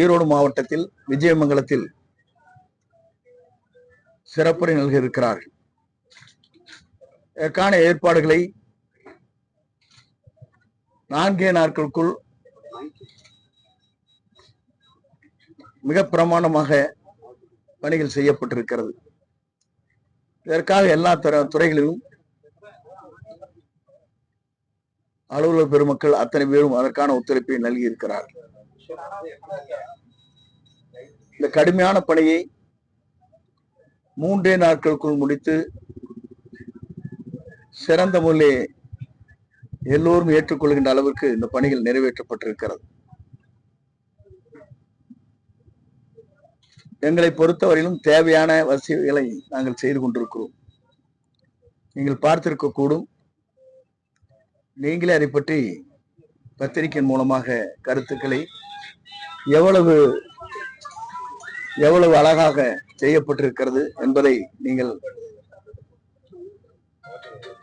ஈரோடு மாவட்டத்தில் விஜயமங்கலத்தில் சிறப்புரை நல்க இருக்கிறார்கள். இதற்கான ஏற்பாடுகளை 4 நாட்களுக்குள் மிக பிரமாண்டமாக பணிகள் செய்யப்பட்டிருக்கிறது. இதற்காக எல்லா துறைகளிலும் அலுவலக பெருமக்கள் அத்தனை பேரும் அதற்கான ஒத்துழைப்பை நல்கி இருக்கிறார்கள். இந்த கடுமையான பணியை 3 நாட்களுக்குள் முடித்து சிறந்த முறையில் எல்லோரும் ஏற்றுக்கொள்கின்ற அளவிற்கு இந்த பணிகள் நிறைவேற்றப்பட்டிருக்கிறது. எங்களை பொறுத்தவரையிலும் தேவையான வசதிகளை நாங்கள் செய்து கொண்டிருக்கிறோம். நீங்கள் பார்த்திருக்கக்கூடும், நீங்களே அதை பற்றி பத்திரிகை மூலமாக கருத்துக்களை எவ்வளவு அழகாக செய்யப்பட்டிருக்கிறது என்பதை நீங்கள்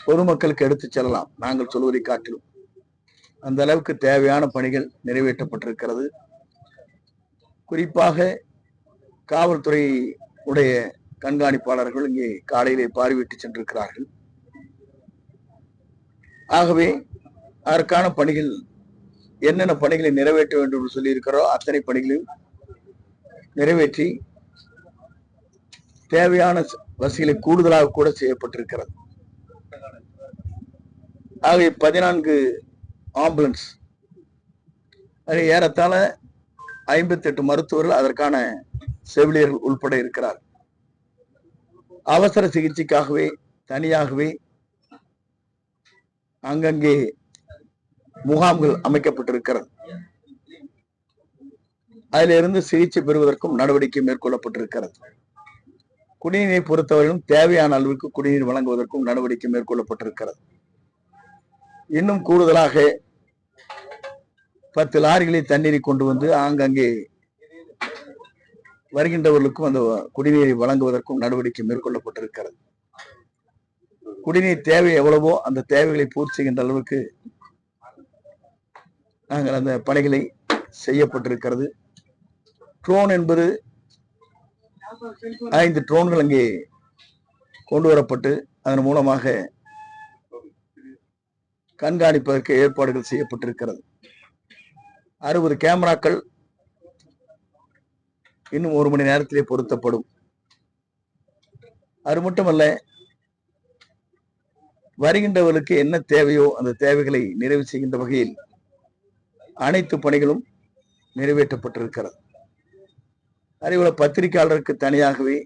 பொதுமக்களுக்கு எடுத்துச் செல்லலாம். நாங்கள் சொல்வதை காட்டிலும் அந்த அளவுக்கு தேவையான பணிகள் நிறைவேற்றப்பட்டிருக்கிறது. குறிப்பாக காவல்துறை உடைய கண்காணிப்பாளர்கள் இங்கே காலையிலே பார்வையிட்டு சென்றிருக்கிறார்கள். ஆகவே அதற்கான பணிகள் என்னென்ன பணிகளை நிறைவேற்ற வேண்டும் என்று சொல்லி இருக்கிறோ அத்தனை பணிகளையும் நிறைவேற்றி தேவையான வசதிகளை கூடுதலாக கூட செய்யப்பட்டிருக்கிறது. ஆகவே 14 ஆம்புலன்ஸ், அது ஏறத்தாழ 58 மருத்துவர்கள் அதற்கான செவிலியர்கள் உள்பட இருக்கிறார். அவசர சிகிச்சைக்காகவே தனியாகவே அங்கங்கே முகாம்கள் அமைக்கப்பட்டிருக்கிறது. அதிலிருந்து சிகிச்சை பெறுவதற்கும் நடவடிக்கை மேற்கொள்ளப்பட்டிருக்கிறது. குடிநீரை பொறுத்தவரையிலும் தேவையான அளவுக்கு குடிநீர் வழங்குவதற்கும் நடவடிக்கை மேற்கொள்ளப்பட்டிருக்கிறது. இன்னும் கூடுதலாக 10 லாரிகளை தண்ணீரை கொண்டு வந்து ஆங்கங்கே வருகின்றவர்களுக்கும் அந்த குடிநீரை வழங்குவதற்கும் நடவடிக்கை மேற்கொள்ளப்பட்டிருக்கிறது. குடிநீர் தேவை எவ்வளவோ அந்த தேவைகளை பூர்த்தி செய்கின்ற அளவுக்கு நாங்கள் அந்த பணிகளை செய்யப்பட்டிருக்கிறது. ட்ரோன் என்பது 5 ட்ரோன்கள் அங்கே கொண்டு வரப்பட்டு அதன் மூலமாக கண்காணிப்பதற்கு ஏற்பாடுகள் செய்யப்பட்டிருக்கிறது. 60 கேமராக்கள் இன்னும் 1 மணி நேரத்திலே பொருத்தப்படும். அது மட்டுமல்ல, வருகின்றவர்களுக்கு என்ன தேவையோ அந்த தேவைகளை நிறைவு செய்கின்ற வகையில் அனைத்து பணிகளும் நிறைவேற்றப்பட்டிருக்கிறது. அதேபோல பத்திரிகையாளருக்கு தனியாகவே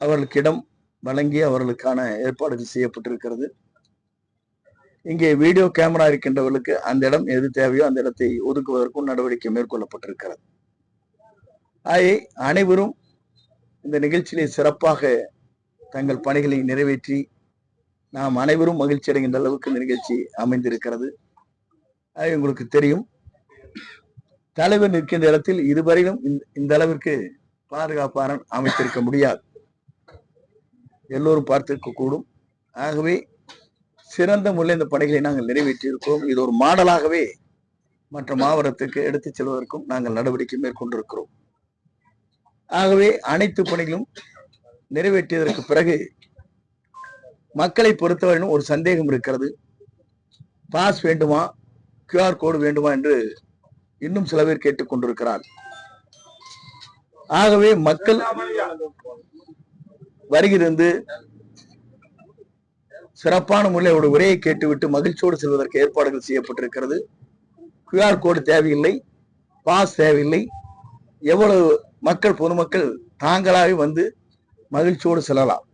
அவர்களுக்கு இடம் வழங்கி அவர்களுக்கான ஏற்பாடுகள் செய்யப்பட்டிருக்கிறது. இங்கே வீடியோ கேமரா இருக்கின்றவர்களுக்கு அந்த இடம் எது தேவையோ அந்த இடத்தை ஒதுக்குவதற்கும் நடவடிக்கை மேற்கொள்ளப்பட்டிருக்கிறது. அனைவரும் இந்த நிகழ்ச்சியிலே சிறப்பாக தங்கள் பணிகளை நிறைவேற்றி நாம் அனைவரும் மகிழ்ச்சி அடைகின்ற அளவுக்கு இந்த நிகழ்ச்சி அமைந்திருக்கிறது. அது உங்களுக்கு தெரியும், தலைவர் நிற்கின்ற இடத்தில் இதுவரையிலும் இந்த அளவிற்கு பாதுகாப்பாளர் அமைத்திருக்க முடியாது. எல்லோரும் பார்த்திருக்க கூடும். ஆகவே சிறந்த முறையில் இந்த பணிகளை நாங்கள் நிறைவேற்றியிருக்கிறோம். இது ஒரு மாடலாகவே மற்ற மாவட்டத்துக்கு எடுத்துச் செல்வதற்கும் நாங்கள் நடவடிக்கை மேற்கொண்டிருக்கிறோம். ஆகவே அனைத்து பணிகளும் நிறைவேற்றியதற்கு பிறகு மக்களை பொறுத்தவரையிலும் ஒரு சந்தேகம் இருக்கிறது. பாஸ் வேண்டுமா, QR கோடு வேண்டுமா என்று இன்னும் சில பேர் கேட்டுக் கொண்டிருக்கிறார். ஆகவே மக்கள் வருகிறது சிறப்பான முறையில் ஒரு உரையை கேட்டுவிட்டு மகிழ்ச்சியோடு செல்வதற்கு ஏற்பாடுகள் செய்யப்பட்டிருக்கிறது. QR கோடு தேவையில்லை, பாஸ் தேவையில்லை. எவ்வளவு மக்கள் பொதுமக்கள் தாங்களாக வந்து மகிழ்ச்சியோடு செல்லலாம்.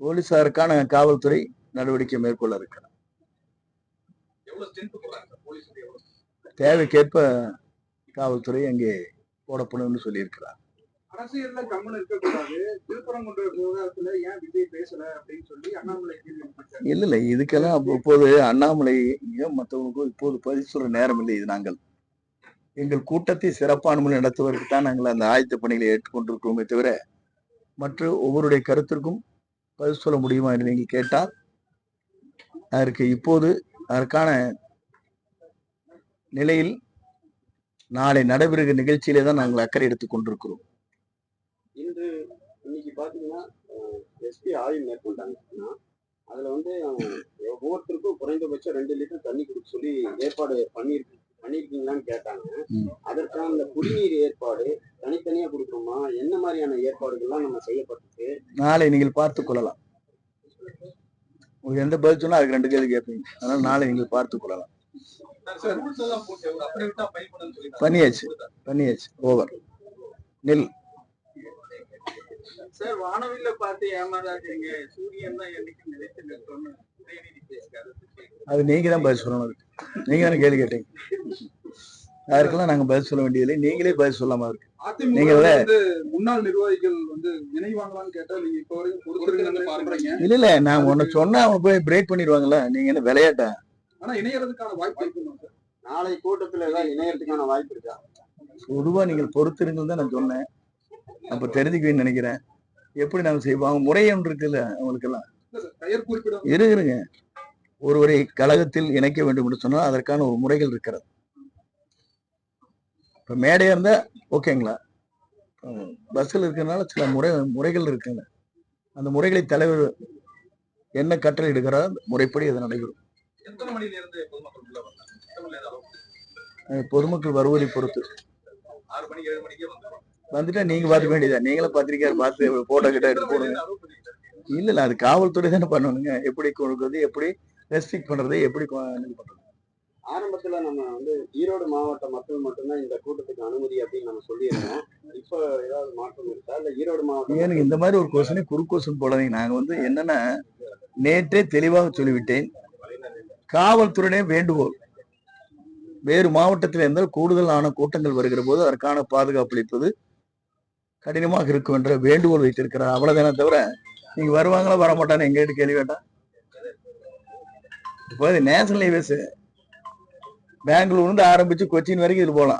போலீசாருக்கான காவல்துறை நடவடிக்கை மேற்கொள்ள இருக்கிறார். தேவைக்கேற்ப காவல்துறை அங்கே போடப்படும் என்று சொல்லியிருக்கிறார். அரசியல்ல கம்முன்னு இருக்கக்கூடாது, திருப்பரங்குன்ற விவகாரத்துல ஏன் விஜய் பேசல அப்படின்னு சொல்லி அண்ணாமலை கேள்வி எழுப்பியிருக்காரு. இல்ல இதுக்கெல்லாம் இப்போது அண்ணாமலை மற்றவங்களுக்கும் இப்போது பதில் சொல்ற நேரம் இல்லை. இது நாங்கள் எங்கள் கூட்டத்தை சிறப்பான முறையில் நடத்துவதற்கு தான் நாங்கள் அந்த ஆயத்த பணிகளை ஏற்றுக்கொண்டிருக்கிறோமே தவிர மற்ற ஒவ்வொருடைய கருத்திற்கும் பதில் சொல்ல முடியுமா என்று நீங்கள் கேட்டால் அதற்கு இப்போது அதற்கான நிலையில் நாளை நடைபெறுகிற நிகழ்ச்சியிலே தான் நாங்கள் அக்கறை எடுத்துக் கொண்டிருக்கிறோம். இன்று இன்னைக்கு பாத்தீங்கன்னா எஸ்பி ஆய்வு மேற்கொண்டாங்கன்னா அதுல வந்து ஒவ்வொருத்தருக்கும் குறைந்தபட்சம் 2 லிட்டர் தண்ணி கொடுக்க சொல்லி ஏற்பாடு பண்ணிருக்கீங்களான்னு கேட்டாங்க. அதற்கான இந்த குடிநீர் ஏற்பாடு தனித்தனியா கொடுக்கணுமா, என்ன மாதிரியான ஏற்பாடுகள்லாம் நம்ம செய்யப்பட்டிருக்கு நாளை நீங்கள் பார்த்துக் கொள்ளலாம். உங்களுக்கு எந்த பதில் சொன்னா அதுக்கு 2 கேள்வி கேட்பீங்க. அதனால நாளை நீங்கள் பார்த்துக் கொள்ளலாம். பண்ணியாச்சு ஓவர் நெல் சார். வானவில்ல பார்த்து ஏமாறாதீங்க, சூரியன் தான் என்னைக்கு நிலைத்து நிற்கும்னு அது நீங்க தான் பதில் சொல்லணும். நீங்க தானே கேள்வி கேட்டீங்க. யாருக்கெல்லாம் நாங்க பதில் சொல்ல வேண்டியதில்லை, நீங்களே பதில் சொல்லாம இருக்கு. நீங்க முன்னாள் நிர்வாகிகள் வந்து இணைவாங்களான்னு கேட்டா நீங்க இப்ப வரைக்கும் இல்ல நான் ஒன்னு சொன்னா அவங்க போய் பிரேக் பண்ணிடுவாங்கல்ல. நீங்க என்ன விளையாட்டா? ஆனா இணையறதுக்கான வாய்ப்பு இருக்கு. நாளை கூட்டத்துல ஏதாவது இணையறதுக்கான வாய்ப்பு இருக்கா? பொதுவா நீங்கள் பொறுத்திருங்கள் தான் நான் சொன்னேன். அப்ப தெரிஞ்சுக்குவீன்னு நினைக்கிறேன். எப்படி நாங்க செய்வோம்? அவங்க முறை ஒன்று இருக்குல்ல அவங்களுக்கெல்லாம். இருங்க, ஒருவரை கழகத்தில் இணைக்க வேண்டும் என்று சொன்னால் அதற்கான ஒரு முறைகள் இருக்கிறது. இப்ப மேடையா இருந்தா ஓகேங்களா, பஸ்ஸில் இருக்கிறதுனால சில முறைகள் இருக்குங்க. அந்த முறைகளை தலைவர் என்ன கட்டளை எடுக்கிறார் முறைப்படி அது நடைபெறும். பொதுமக்கள் வருவதை பொறுத்து 6 மணி 7 மணிக்கே வந்துட்டா நீங்க பார்த்துக்க வேண்டியதா. நீங்களும் பத்திரிக்கையார் பார்த்து போட்டோ கிட்ட எடுத்து போடுங்க. இல்ல அது காவல்துறை தானே பண்ணணுங்க. எப்படி கொடுக்குறது, எப்படி ரெஸ்ட்ரிக்ட் பண்றது, எப்படி பண்றது. ஆரம்பத்துல நம்ம வந்து ஈரோடு மாவட்ட மக்கள் மட்டும்தான் இந்த கூட்டத்துக்கு அனுமதி அப்படின்னு நம்ம சொல்லியிருந்தோம். இப்ப ஏதாவது மாற்றம் இருக்கா? இல்ல ஈரோடு மாவட்டம் எனக்கு இந்த மாதிரி ஒரு கொஸ்டினை குறுக்கோசன் போடாதீங்க. நாங்க வந்து என்னன்னா நேற்றே தெளிவாக சொல்லிவிட்டேன். காவல்துறையினே வேண்டுகோள், வேறு மாவட்டத்தில் இருந்தால் கூடுதலான கூட்டங்கள் வருகிற போது அதற்கான பாதுகாப்பு அளிப்பது கடினமாக இருக்கும் என்ற வேண்டுகோள் வைத்திருக்கிறார். அவ்வளவுதானே தவிர நீங்க வருவாங்களா வரமாட்டான்னு எங்கிட்ட கேள்வி வேண்டாம். இப்போ நேஷனல் ஹைவேஸ் பெங்களூர்ல இருந்து ஆரம்பிச்சு கொச்சின் வரைக்கும் இது போகலாம்.